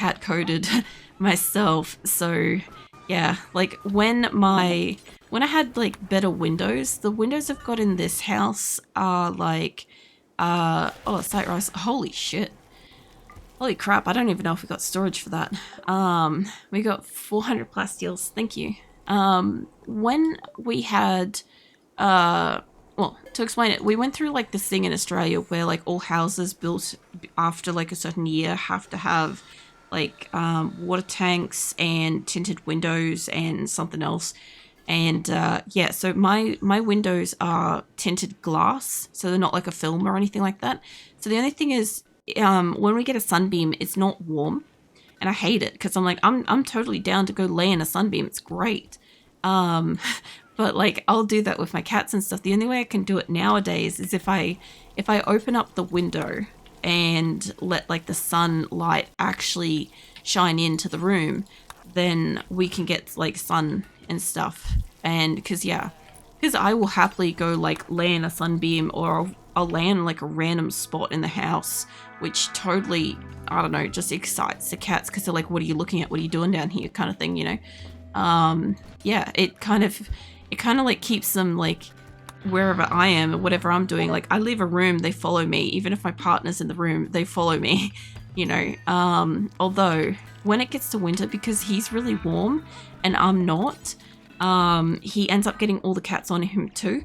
cat coded myself. So yeah, like when I had like better windows, the windows I've got in this house are like oh, site rise. Holy shit. Holy crap, I don't even know if we got storage for that. We got 400 plastiels, thank you. When we had, well, to explain it, we went through like this thing in Australia where like all houses built after like a certain year have to have like water tanks and tinted windows and something else. And yeah, so my windows are tinted glass, so they're not like a film or anything like that. So the only thing is, when we get a sunbeam, it's not warm, and I hate it because I'm like, I'm totally down to go lay in a sunbeam. It's great. But like I'll do that with my cats and stuff. The only way I can do it nowadays is if I open up the window and let like the sunlight actually shine into the room, then we can get like sun and stuff. And because I will happily go like lay in a sunbeam, or I'll land in like a random spot in the house, which totally, I don't know, just excites the cats because they're like, what are you looking at? What are you doing down here? Kind of thing, you know? Yeah, it kind of like keeps them like wherever I am and whatever I'm doing. Like I leave a room, they follow me. Even if my partner's in the room, they follow me, you know? Although when it gets to winter, because he's really warm and I'm not, he ends up getting all the cats on him too.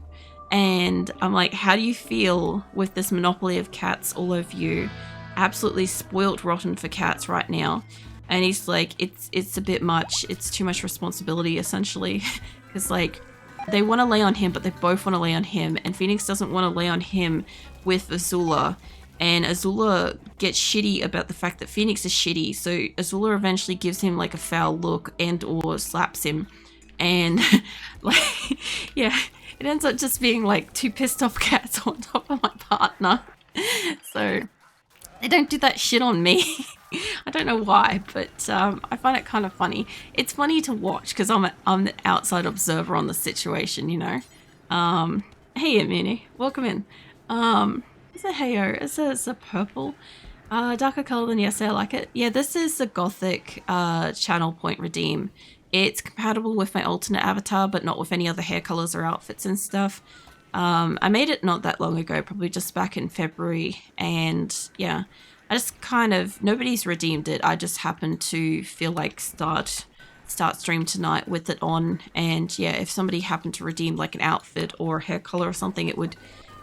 And I'm like, how do you feel with this monopoly of cats all over you? Absolutely spoilt rotten for cats right now. And he's like, it's a bit much. It's too much responsibility, essentially. Because like, they want to lay on him, but they both want to lay on him. And Phoenix doesn't want to lay on him with Azula. And Azula gets shitty about the fact that Phoenix is shitty. So Azula eventually gives him like a foul look and or slaps him. And like, yeah, it ends up just being like two pissed off cats on top of my partner. So they don't do that shit on me. I don't know why, but I find it kind of funny. It's funny to watch because I'm the outside observer on the situation, you know. Hey, Amini, welcome in. It's a heyo. It's a purple, darker color than yesterday. I like it. Yeah, this is the Gothic channel point redeem. It's compatible with my alternate avatar, but not with any other hair colors or outfits and stuff. I made it not that long ago, probably just back in February, and yeah, I just kind of, nobody's redeemed it. I just happened to feel like start stream tonight with it on, and yeah, if somebody happened to redeem like an outfit or hair color or something, it would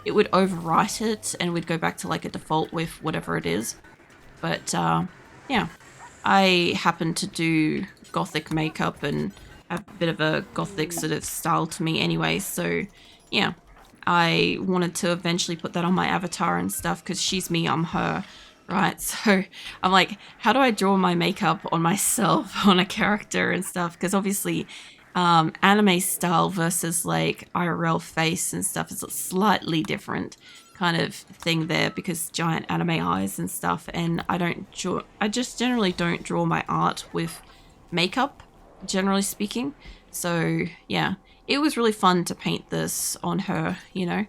overwrite it and we'd go back to like a default with whatever it is. But yeah, I happen to do Gothic makeup and have a bit of a Gothic sort of style to me anyway, so yeah, I wanted to eventually put that on my avatar and stuff because she's me, I'm her, right? So I'm like, how do I draw my makeup on myself, on a character and stuff? Because obviously anime style versus like IRL face and stuff is a slightly different kind of thing there because giant anime eyes and stuff, and I just generally don't draw my art with makeup, generally speaking. So yeah, it was really fun to paint this on her, you know.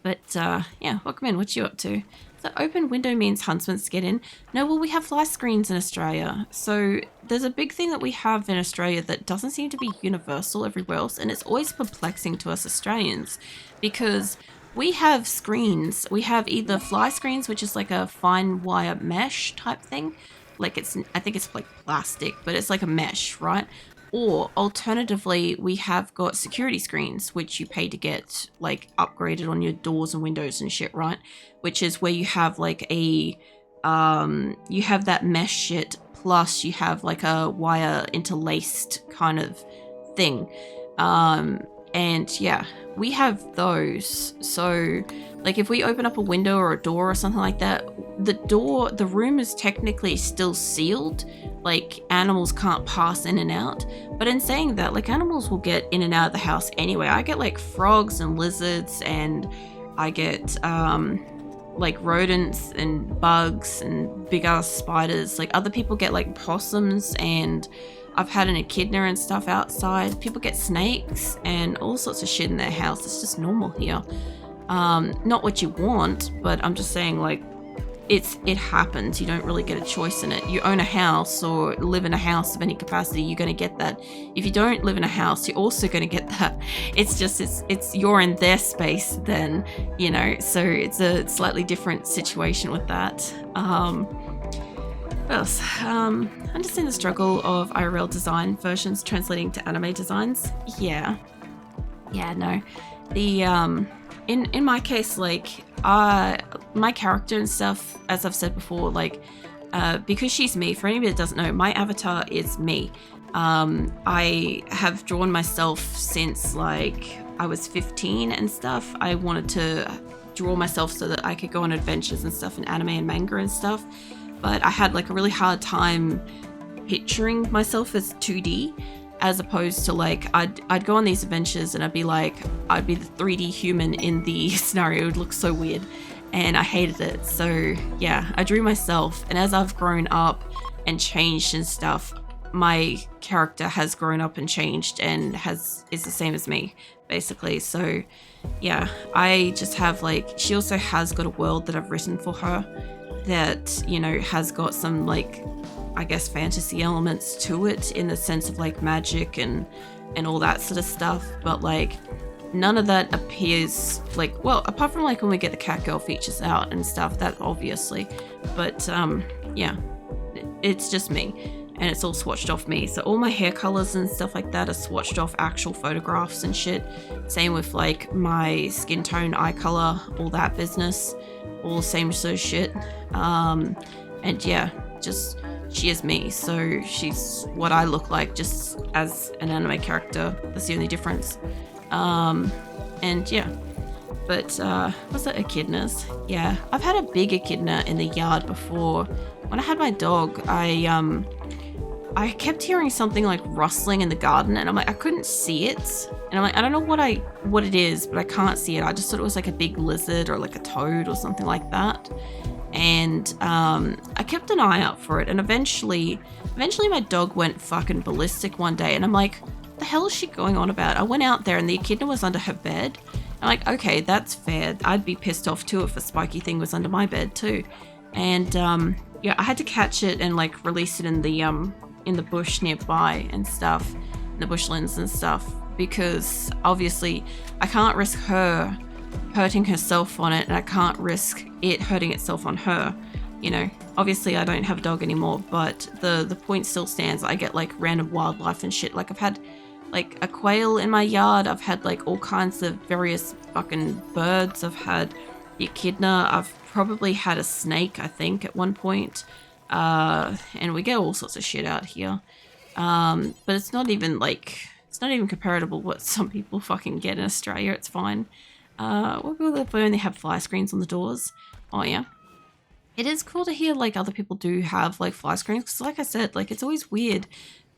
But yeah, welcome in. What you up to? So open window means huntsmen get in. No, well, we have light screens in Australia. So there's a big thing that we have in Australia that doesn't seem to be universal everywhere else, and it's always perplexing to us Australians because we have screens. We have either fly screens, which is like a fine wire mesh type thing. Like I think it's like plastic, but it's like a mesh, right? Or alternatively, we have got security screens, which you pay to get like upgraded on your doors and windows and shit, right? Which is where you have like a, you have that mesh shit, plus you have like a wire interlaced kind of thing. And yeah, we have those. So like if we open up a window or a door or something like that, the room is technically still sealed. Like animals can't pass in and out. But in saying that, like animals will get in and out of the house anyway. I get like frogs and lizards, and I get like rodents and bugs and big ass spiders. Like other people get like possums, and I've had an echidna and stuff outside. People get snakes and all sorts of shit in their house. It's just normal here. Not what you want, but I'm just saying, like, it happens. You don't really get a choice in it. You own a house or live in a house of any capacity, you're going to get that. If you don't live in a house, you're also going to get that. It's just it's you're in their space then, you know, so it's a slightly different situation with that. What else? Understand the struggle of IRL design versions translating to anime designs. Yeah, no, the in my case, like, my character and stuff, as I've said before, like, because she's me, for anybody that doesn't know, my avatar is me. I have drawn myself since, like, I was 15 and stuff. I wanted to draw myself so that I could go on adventures and stuff in anime and manga and stuff, but I had, like, a really hard time picturing myself as 2D. As opposed to, like, I'd go on these adventures and I'd be the 3D human in the scenario. It would look so weird and I hated it. So yeah, I drew myself, and as I've grown up and changed and stuff, my character has grown up and changed and is the same as me, basically. So yeah, I just have, like, she also has got a world that I've written for her that, you know, has got some, like, I guess, fantasy elements to it, in the sense of, like, magic and all that sort of stuff, but, like, none of that appears, like, well, apart from, like, when we get the cat girl features out and stuff, that obviously, but yeah, it's just me, and it's all swatched off me. So all my hair colors and stuff like that are swatched off actual photographs and shit. Same with, like, my skin tone, eye color, all that business, all the same sort of shit. And yeah, just, she is me, so she's what I look like, just as an anime character. That's the only difference. And yeah, but was that echidnas? Yeah, I've had a big echidna in the yard before. When I had my dog, I kept hearing something like rustling in the garden, and I'm like, I couldn't see it, and I'm like, I don't know what it is, but I can't see it. I just thought it was like a big lizard or like a toad or something like that. And I kept an eye out for it, and eventually my dog went fucking ballistic one day, and I'm like, what the hell is she going on about? I went out there and the echidna was under her bed. I'm like, okay, that's fair. I'd be pissed off too if a spiky thing was under my bed too. And yeah, I had to catch it and, like, release it in the bush nearby and stuff, in the bushlands and stuff, because obviously I can't risk her hurting herself on it, and I can't risk it hurting itself on her, you know. Obviously I don't have a dog anymore, but the point still stands. I get, like, random wildlife and shit. Like, I've had, like, a quail in my yard, I've had, like, all kinds of various fucking birds, I've had the echidna, I've probably had a snake, I think, at one point, and we get all sorts of shit out here, but it's not even comparable what some people fucking get in Australia. It's fine. What about if we only have fly screens on the doors? Oh yeah, it is cool to hear, like, other people do have, like, fly screens, because, like I said, like, it's always weird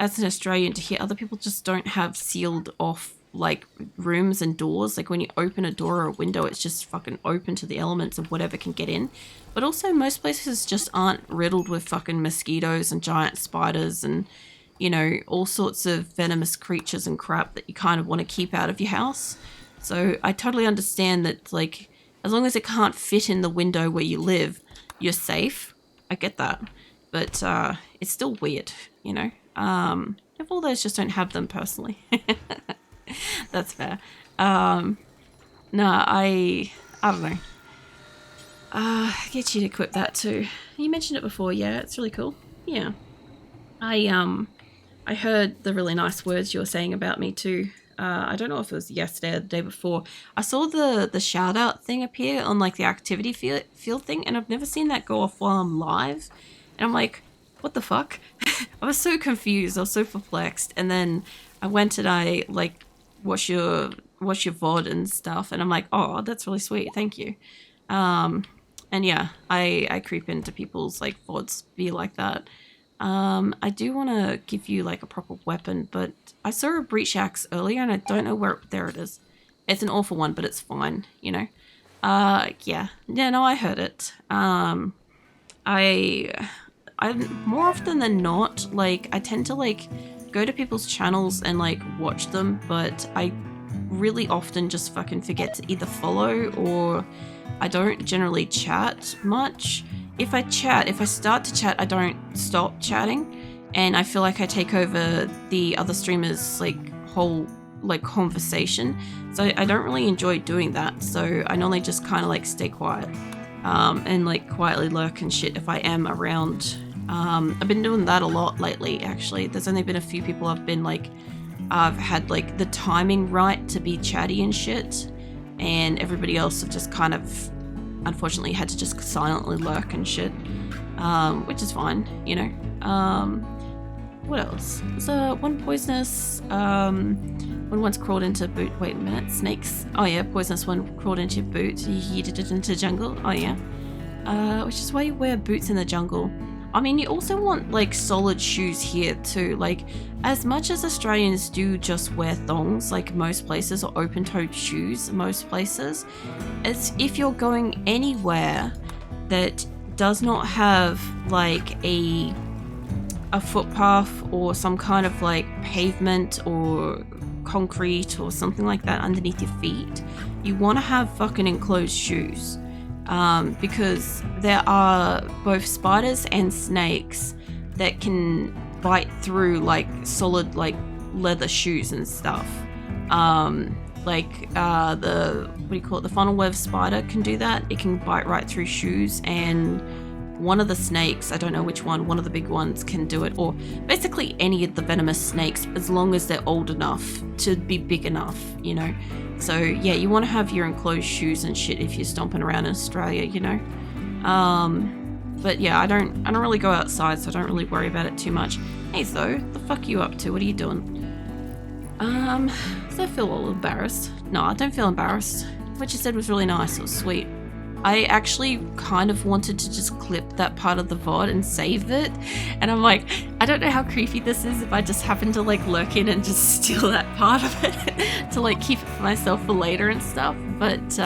as an Australian to hear other people just don't have sealed off, like, rooms and doors. Like, when you open a door or a window, it's just fucking open to the elements of whatever can get in. But also, most places just aren't riddled with fucking mosquitoes and giant spiders and, you know, all sorts of venomous creatures and crap that you kind of want to keep out of your house. So I totally understand that, like, as long as it can't fit in the window where you live, you're safe. I get that. But it's still weird, you know. If all those just don't have them personally. That's fair. No, I don't know. Get you to equip that too. You mentioned it before, yeah, it's really cool. Yeah. I heard the really nice words you were saying about me too. I don't know if it was yesterday or the day before. I saw the shout out thing appear on, like, the activity field thing, and I've never seen that go off while I'm live. And I'm like, what the fuck? I was so confused. I was so perplexed. And then I went and I, like, watch your VOD and stuff, and I'm like, oh, that's really sweet. Thank you. And yeah, I creep into people's, like, VODs be like that. I do want to give you, like, a proper weapon, but I saw a breach axe earlier and I don't know where. There it is. It's an awful one, but it's fine, you know. Yeah, no, I heard it. I more often than not, like, I tend to, like, go to people's channels and, like, watch them, but I really often just fucking forget to either follow, or I don't generally chat much. if I start to chat, I don't stop chatting, and I feel like I take over the other streamers' like whole like conversation. So I don't really enjoy doing that. So I normally just kind of like stay quiet, and like quietly lurk and shit if I am around. I've been doing that a lot lately, actually. There's only been a few people I've been like, I've had like the timing right to be chatty and shit, and everybody else have just kind of unfortunately had to just silently lurk and shit, which is fine, you know. What else? There's one poisonous, one once crawled into boot. Wait a minute, snakes. Oh yeah, poisonous one crawled into your boot. You yeeted it into jungle. Oh yeah. Which is why you wear boots in the jungle. I mean, you also want like solid shoes here too. Like, as much as Australians do just wear thongs, like most places, or open-toed shoes, most places, it's if you're going anywhere that does not have like a footpath or some kind of like pavement or concrete or something like that underneath your feet, you want to have fucking enclosed shoes. Because there are both spiders and snakes that can bite through like solid like leather shoes and stuff. Like the, what do you call it, the funnel web spider can do that. It can bite right through shoes, and one of the snakes, I don't know which one of the big ones can do it, or basically any of the venomous snakes, as long as they're old enough to be big enough, you know. So yeah, you want to have your enclosed shoes and shit if you're stomping around in Australia, you know. But yeah, I don't really go outside, so I don't really worry about it too much. Hey Zoe, the fuck are you up to? What are you doing? So I feel a little embarrassed. No, I don't feel embarrassed. What you said was really nice. It was sweet. I actually kind of wanted to just clip that part of the VOD and save it, and I'm like, I don't know how creepy this is if I just happen to like lurk in and just steal that part of it to like keep it for myself for later and stuff. But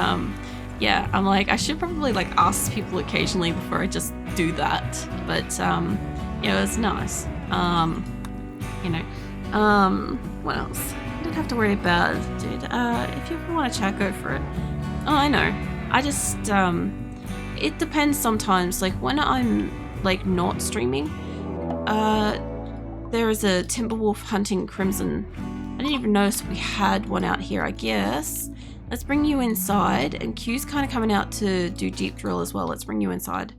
yeah, I'm like, I should probably like ask people occasionally before I just do that. But yeah, it was nice. You know, what else? I don't have to worry about it, dude. If you want to chat, go for it. Oh, I know. I just, it depends sometimes. Like when I'm like not streaming, there is a Timberwolf hunting Crimson. I didn't even notice we had one out here, I guess. Let's bring you inside, and Q's kind of coming out to do deep drill as well. Let's bring you inside.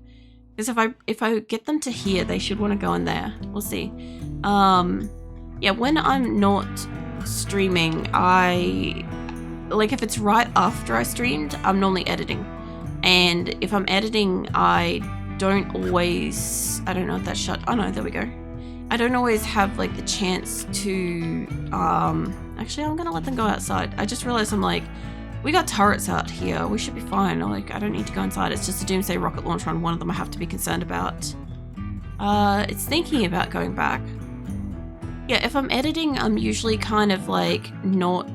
Because if I get them to here, they should want to go in there. We'll see. Yeah, when I'm not streaming, like if it's right after I streamed, I'm normally editing. And if I'm editing, I don't always, I don't know if that's shut. Oh no, there we go. I don't always have like the chance to, actually I'm gonna let them go outside. I just realized I'm like, we got turrets out here. We should be fine. Like, I don't need to go inside. It's just a doomsday rocket launcher on one of them I have to be concerned about. It's thinking about going back. Yeah, if I'm editing, I'm usually kind of like not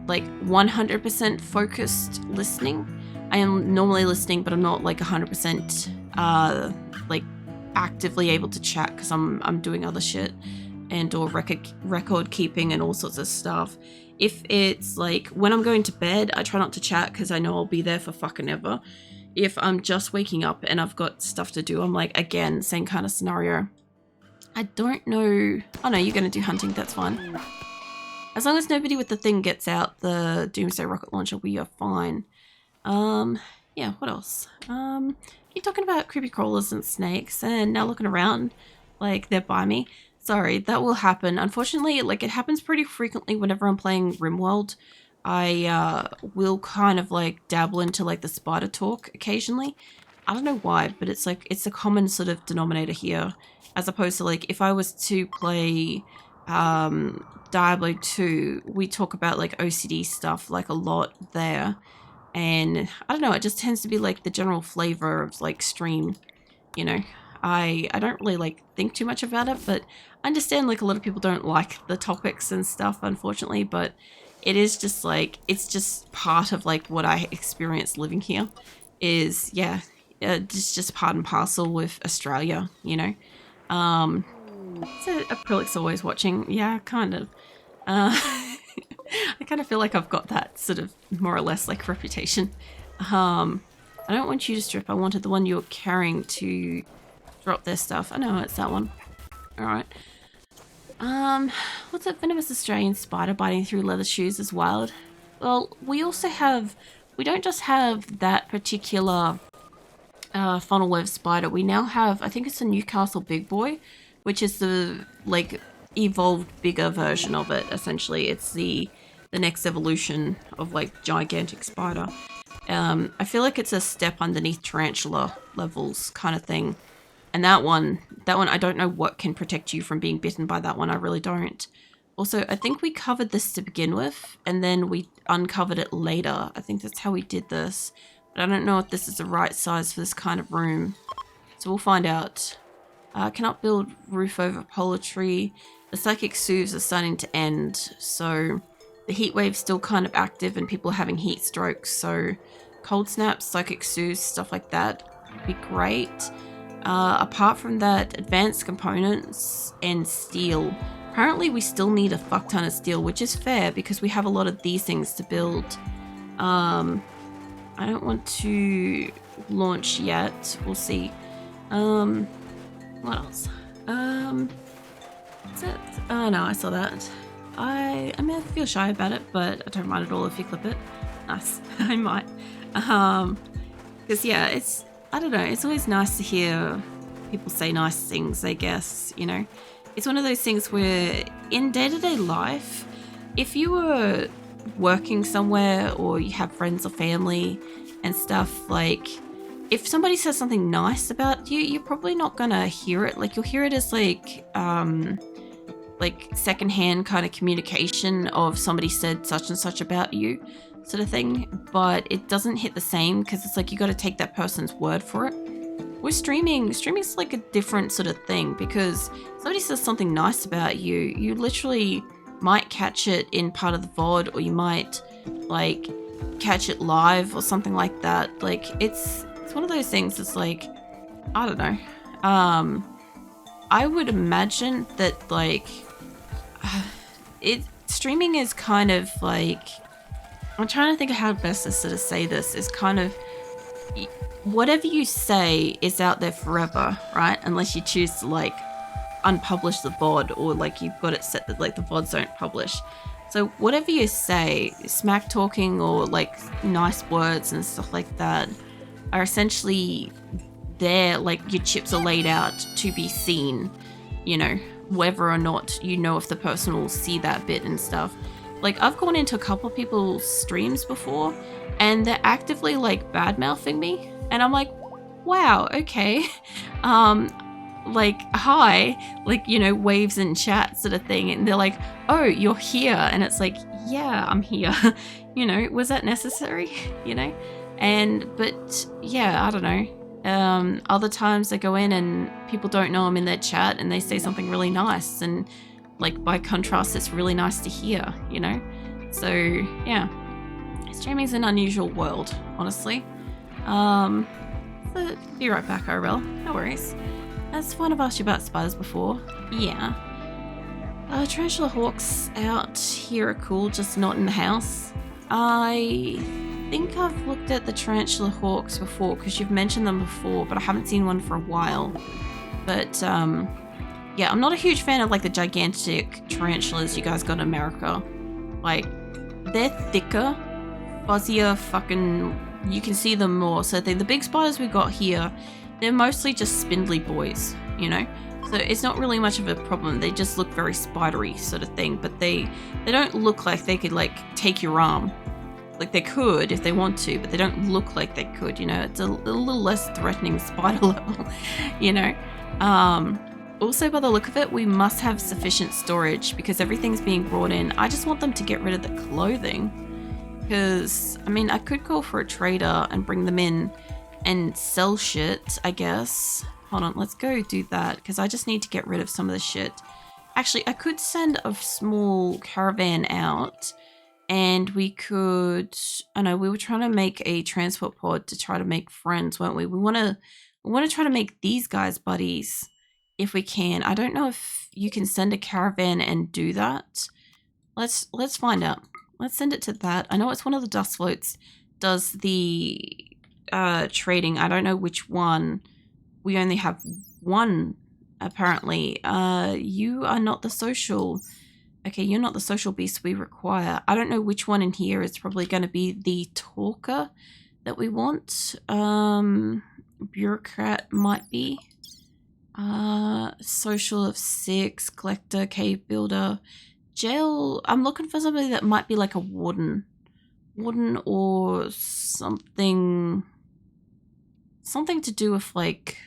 like 100% focused listening. I am normally listening, but I'm not like 100% like actively able to chat because I'm doing other shit and or record keeping and all sorts of stuff. If it's like when I'm going to bed, I try not to chat because I know I'll be there for fucking ever. If I'm just waking up and I've got stuff to do, I'm like, again, same kind of scenario. I don't know. Oh no, you're going to do hunting. That's fine. As long as nobody with the thing gets out the Doomsday Rocket Launcher, we are fine. Yeah, what else? Keep talking about creepy crawlers and snakes, and now looking around like they're by me. Sorry, that will happen. Unfortunately, like it happens pretty frequently whenever I'm playing RimWorld. I will kind of like dabble into like the spider talk occasionally. I don't know why, but it's like it's a common sort of denominator here, as opposed to like if I was to play Diablo 2, we talk about like OCD stuff like a lot there, and I don't know, it just tends to be like the general flavor of like stream, you know. I don't really like think too much about it, but I understand like a lot of people don't like the topics and stuff, unfortunately, but it is just like, it's just part of like what I experienced living here is, yeah, it's just part and parcel with Australia, you know. So Aprillics always watching, yeah, kind of. I kind of feel like I've got that sort of more or less like reputation. I don't want you to strip. I wanted the one you're carrying to drop their stuff. I know, it's that one. Alright. What's that venomous Australian spider biting through leather shoes is wild? Well, we also have... We don't just have that particular funnel web spider. We now have, I think it's a Newcastle Big Boy, which is the, like, evolved bigger version of it, essentially. It's the next evolution of, like, gigantic spider. I feel like it's a step underneath tarantula levels kind of thing. And that one, I don't know what can protect you from being bitten by that one. I really don't. Also, I think we covered this to begin with, and then we uncovered it later. I think that's how we did this. But I don't know if this is the right size for this kind of room. So we'll find out. Cannot build roof over polar tree. The psychic soothes are starting to end, so the heat wave's still kind of active and people are having heat strokes. So cold snaps, psychic soothes, stuff like that would be great. Apart from that, advanced components and steel. Apparently we still need a fuck ton of steel, which is fair because we have a lot of these things to build. I don't want to launch yet. We'll see. What else? What's it? Oh no, I saw that. I mean, I feel shy about it, but I don't mind at all if you clip it. Nice. I might. Because yeah, I don't know, it's always nice to hear people say nice things, I guess, you know. It's one of those things where in day-to-day life, if you were working somewhere or you have friends or family and stuff, like, if somebody says something nice about you, you're probably not gonna hear it. Like, you'll hear it as like secondhand kind of communication of somebody said such and such about you sort of thing, but it doesn't hit the same because it's like you got to take that person's word for it. With streaming's like a different sort of thing because somebody says something nice about you, you literally might catch it in part of the VOD, or you might like catch it live or something like that. Like it's one of those things that's like, I don't know. I would imagine that like streaming is kind of like, I'm trying to think of how best to sort of say this, is kind of whatever you say is out there forever, right? Unless you choose to like unpublish the VOD, or like you've got it set that like the VODs don't publish. So whatever you say, smack talking or like nice words and stuff like that are essentially there, like your chips are laid out to be seen, you know, whether or not you know if the person will see that bit and stuff. Like I've gone into a couple of people's streams before and they're actively like bad mouthing me, and I'm like, wow, okay. Like, hi, like, you know, waves in chat sort of thing, and they're like, oh, you're here, and it's like, yeah, I'm here. You know, was that necessary? You know? But yeah, I don't know. Other times I go in and people don't know I'm in their chat and they say something really nice, and like by contrast it's really nice to hear, you know? So yeah, streaming's an unusual world, honestly. But be right back, Arabelle, no worries. Has fun, I've asked you about spiders before. Yeah. Tarantula hawks out here are cool, just not in the house. I think I've looked at the tarantula hawks before because you've mentioned them before, but I haven't seen one for a while. But yeah, I'm not a huge fan of like the gigantic tarantulas you guys got in America. Like, they're thicker, fuzzier, fucking, you can see them more. So the big spiders we got here, they're mostly just spindly boys, you know? So it's not really much of a problem. They just look very spidery sort of thing, but they don't look like they could like take your arm. Like they could if they want to, but they don't look like they could, you know? It's a little less threatening spider level, you know? Also, by the look of it, we must have sufficient storage because everything's being brought in. I just want them to get rid of the clothing because, I mean, I could go for a trader and bring them in and sell shit, I guess. Hold on, let's go do that because I just need to get rid of some of the shit. Actually, I could send a small caravan out and we could, I know, we were trying to make a transport pod to try to make friends, weren't we? We want to try to make these guys buddies if we can. I don't know if you can send a caravan and do that. Let's find out. Let's send it to that. I know it's one of the dust floats does the trading. I don't know which one. We only have one, apparently. You are not the social. Okay, you're not the social beast we require. I don't know which one in here is probably going to be the talker that we want. Bureaucrat might be. Social of 6, collector, cave builder, jail. I'm looking for somebody that might be like a warden or something to do with like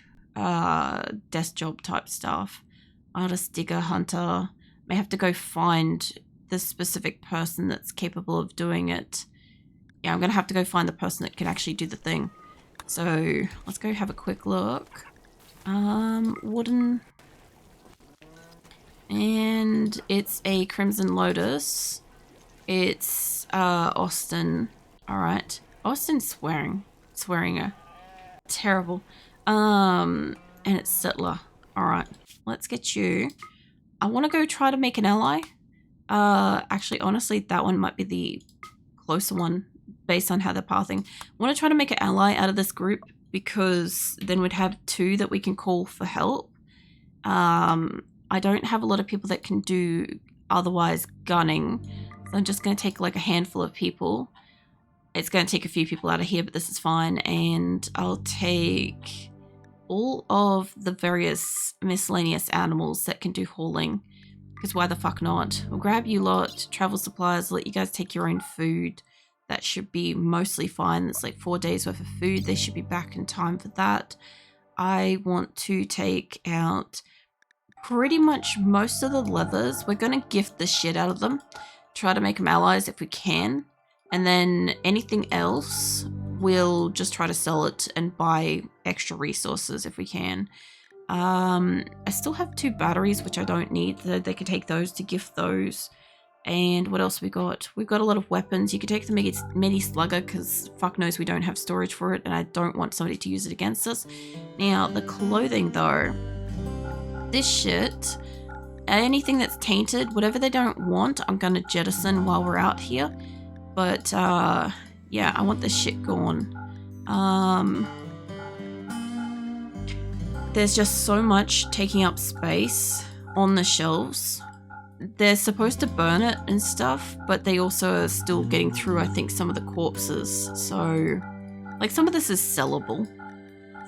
desk job type stuff. Artist, digger, hunter. May have to go find the specific person that's capable of doing it. Yeah, I'm gonna have to go find the person that can actually do the thing. So let's go have a quick look. Wooden. And it's a Crimson Lotus. It's Austin. Alright. Austin's swearing terrible. And it's Settler. Alright. Let's get you. I want to go try to make an ally. Actually, honestly, that one might be the closer one based on how they're pathing. I want to try to make an ally out of this group because then we'd have 2 that we can call for help. I don't have a lot of people that can do otherwise gunning. So I'm just going to take like a handful of people. It's going to take a few people out of here, but this is fine. And I'll take all of the various miscellaneous animals that can do hauling. Because why the fuck not? We'll grab you lot, travel supplies, let you guys take your own food. That should be mostly fine. It's like 4 days worth of food. They should be back in time for that. I want to take out pretty much most of the leathers. We're going to gift the shit out of them. Try to make them allies if we can. And then anything else, we'll just try to sell it and buy extra resources if we can. I still have 2 batteries, which I don't need. So they can take those to gift those. And what else we got? We've got a lot of weapons. You can take the mini slugger because fuck knows we don't have storage for it and I don't want somebody to use it against us. Now, the clothing though. This shit, anything that's tainted, whatever they don't want, I'm going to jettison while we're out here. But, yeah, I want this shit gone. There's just so much taking up space on the shelves. They're supposed to burn it and stuff, but they also are still getting through, I think, some of the corpses. So, like, some of this is sellable.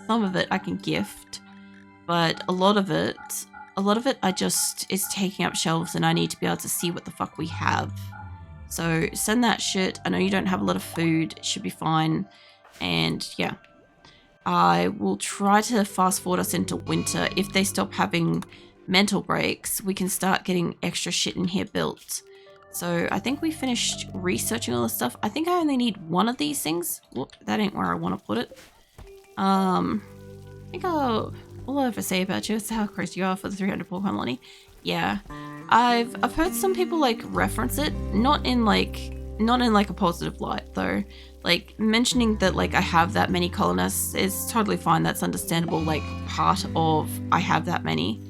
Some of it I can gift. But a lot of it is taking up shelves and I need to be able to see what the fuck we have. So, send that shit. I know you don't have a lot of food. It should be fine. And, yeah. I will try to fast forward us into winter. If they stop having mental breaks, we can start getting extra shit in here built. So I think we finished researching all this stuff. I think I only need 1 of these things. Whoop, that ain't where I want to put it. I think all I ever say about you is how close you are for the 300 pork colony. Yeah, I've heard some people like reference it, not in like a positive light though. Like mentioning that like I have that many colonists is totally fine. That's understandable. Like part of I have that many.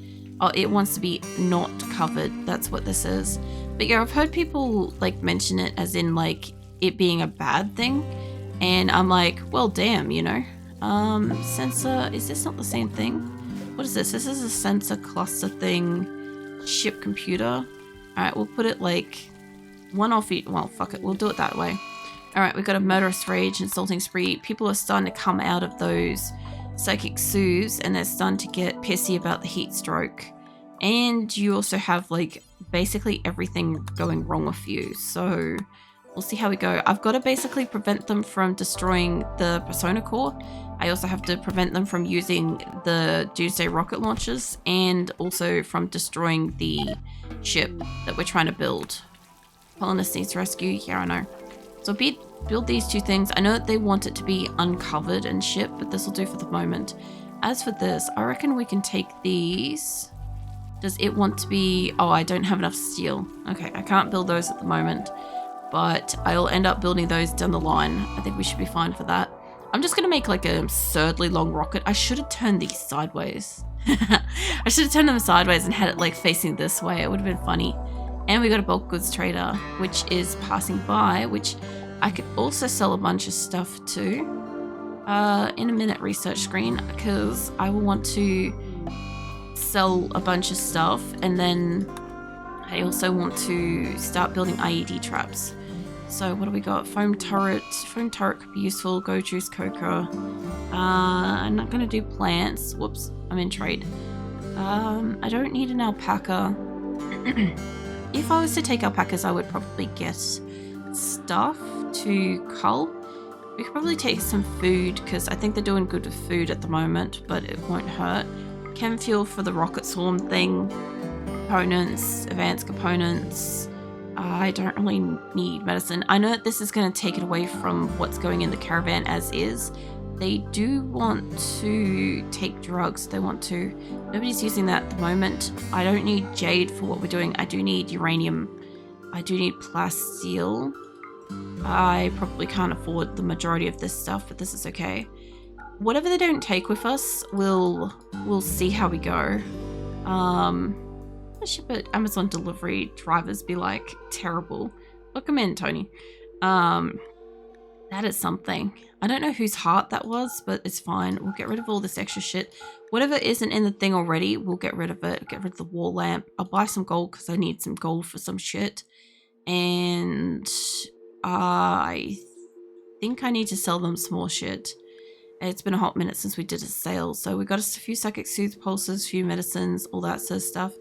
It wants to be not covered. That's what this is. But yeah, I've heard people like mention it as in like it being a bad thing. And I'm like, well, damn, you know. Sensor, is this not the same thing? What is this? This is a sensor cluster thing. Ship computer. Alright, we'll put it like 1 off each. Well, fuck it. We'll do it that way. Alright, we've got a murderous rage, insulting spree. People are starting to come out of those psychic soothes and they're starting to get pissy about the heat stroke. And you also have like basically everything going wrong with you. So we'll see how we go. I've got to basically prevent them from destroying the Persona Core. I also have to prevent them from using the Doomsday rocket launchers and also from destroying the ship that we're trying to build. Colonist needs rescue. Yeah, I know. So build these 2 things. I know that they want it to be uncovered and shit, but this will do for the moment. As for this, I reckon we can take these. Does it want to be... Oh, I don't have enough steel. Okay, I can't build those at the moment, but I'll end up building those down the line. I think we should be fine for that. I'm just going to make like a absurdly long rocket. I should have turned these sideways. I should have turned them sideways and had it like facing this way. It would have been funny. And we got a bulk goods trader, which is passing by, which I could also sell a bunch of stuff to. in a minute research screen because I will want to sell a bunch of stuff, and then I also want to start building IED traps. So what do we got? Foam turret. Foam turret could be useful. Go juice coca. I'm not gonna do plants. Whoops, I'm in trade. I don't need an alpaca. If I was to take alpacas, I would probably get stuff to cull. We could probably take some food because I think they're doing good with food at the moment, but it won't hurt. Chem fuel for the rocket swarm thing. Components, advanced components. I don't really need medicine. I know that this is going to take it away from what's going in the caravan as is. They do want to take drugs. They want to. Nobody's using that at the moment. I don't need jade for what we're doing. I do need uranium. I do need plasteel. I probably can't afford the majority of this stuff, but this is okay. Whatever they don't take with us, we'll see how we go. I should bet Amazon delivery drivers be like terrible. Welcome in, Tony. That is something. I don't know whose heart that was, but it's fine. We'll get rid of all this extra shit. Whatever isn't in the thing already, we'll get rid of it. Get rid of the wall lamp. I'll buy some gold because I need some gold for some shit. And I think I need to sell them some more shit. It's been a hot minute since we did a sale. So we got us a few psychic soothe pulses, a few medicines, all that sort of stuff.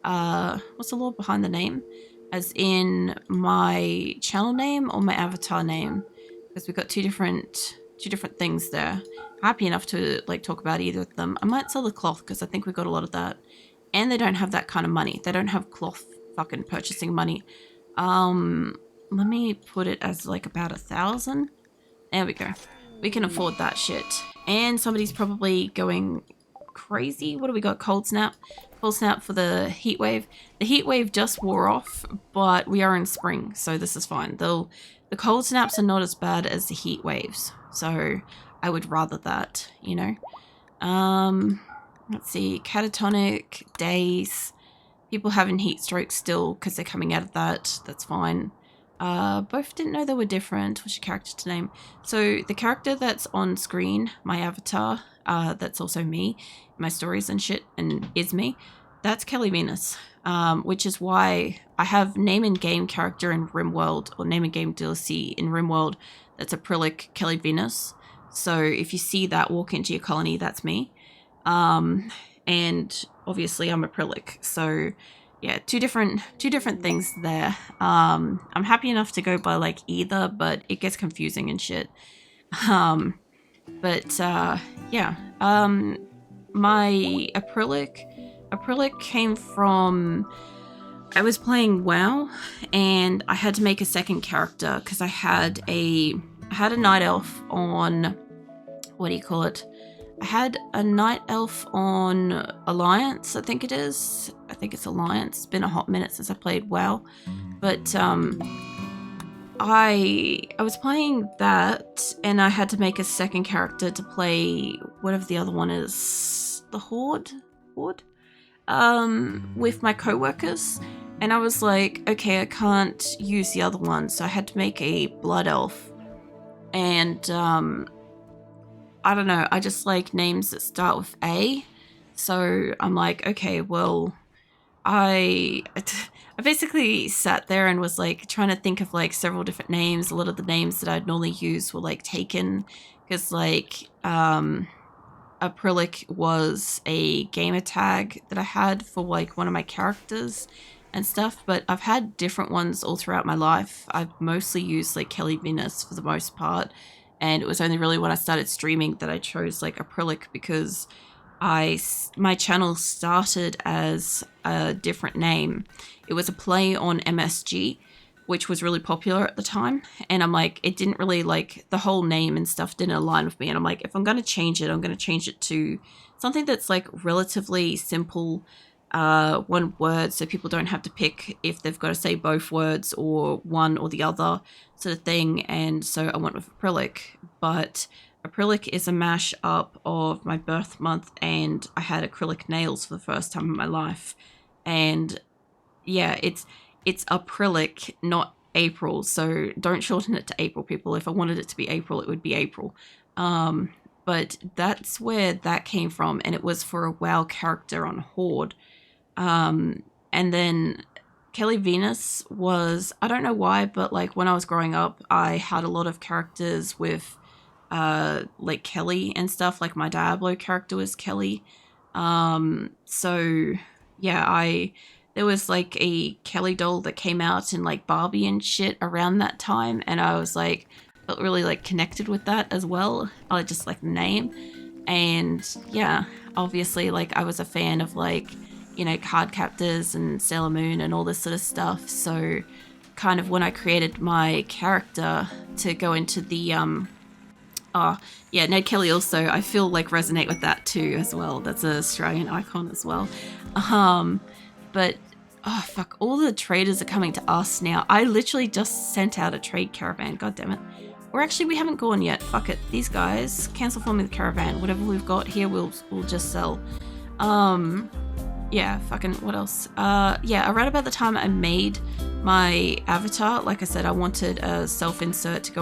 What's the law behind the name? As in my channel name or my avatar name? Because we've got two different things there. Happy enough to like talk about either of them. I might sell the cloth because I think we got a lot of that. And they don't have that kind of money. They don't have cloth fucking purchasing money. Let me put it as like about 1,000. There we go. We can afford that shit. And somebody's probably going crazy. What do we got? Cold snap. Cold snap for the heat wave. The heat wave just wore off, but we are in spring, so this is fine. The cold snaps are not as bad as the heat waves, so I would rather that, you know. Let's see. Catatonic days. People having heat strokes still because they're coming out of that. That's fine. Both didn't know they were different. What's your character name? So the character that's on screen, my avatar, that's also me, my stories and shit, and is me, that's Kelly Venus, which is why I have name and game character in RimWorld, or name and game DLC in RimWorld, that's Aprillic Kelly Venus. So if you see that walk into your colony, that's me. And obviously I'm Aprillic, so yeah, two different things there. I'm happy enough to go by like either, but it gets confusing and shit. Yeah. My Aprillic came from, I was playing WoW and I had to make a second character because I had a night elf on, what do you call it? I had a night elf on Alliance, I think it is. I think it's Alliance. It's been a hot minute since I played WoW. But I was playing that and I had to make a second character to play whatever the other one is. The Horde? With my co-workers. And I was like, okay, I can't use the other one. So I had to make a blood elf. And I don't know, I just like names that start with A. So I'm like, okay, well, I basically sat there and was like trying to think of like several different names. A lot of the names that I'd normally use were like taken because like Aprillic was a gamer tag that I had for like one of my characters and stuff, but I've had different ones all throughout my life. I've mostly used like Kelly Venus for the most part. And it was only really when I started streaming that I chose like Aprillic because my channel started as a different name. It was a play on MSG, which was really popular at the time. And I'm like, it didn't really like, the whole name and stuff didn't align with me. And I'm like, if I'm going to change it, I'm going to change it to something that's like relatively simple, one word, so people don't have to pick if they've got to say both words or one or the other sort of thing. And so I went with Aprillic, but Aprillic is a mash up of my birth month and I had acrylic nails for the first time in my life. And yeah, it's Aprillic, not April, so don't shorten it to April, people. If I wanted it to be April, it would be April. But that's where that came from, and it was for a WoW character on Horde. And then Kelly Venus was, I don't know why, but like when I was growing up, I had a lot of characters with like Kelly and stuff. Like my Diablo character was Kelly. So yeah, there was like a Kelly doll that came out in like Barbie and shit around that time, and I was like felt really like connected with that as well. I just like the name. And yeah, obviously like I was a fan of like, you know, Card Captors and Sailor Moon and all this sort of stuff. So kind of when I created my character to go into the oh yeah, Ned Kelly also, I feel like resonate with that too as well. That's an Australian icon as well. But oh fuck, all the traders are coming to us now. I literally just sent out a trade caravan, god damn it. Or actually we haven't gone yet. Fuck it. These guys, cancel for me the caravan. Whatever we've got here we'll just sell. Yeah, fucking what else? Yeah, around about the time I made my avatar, like I said, I wanted a self-insert to go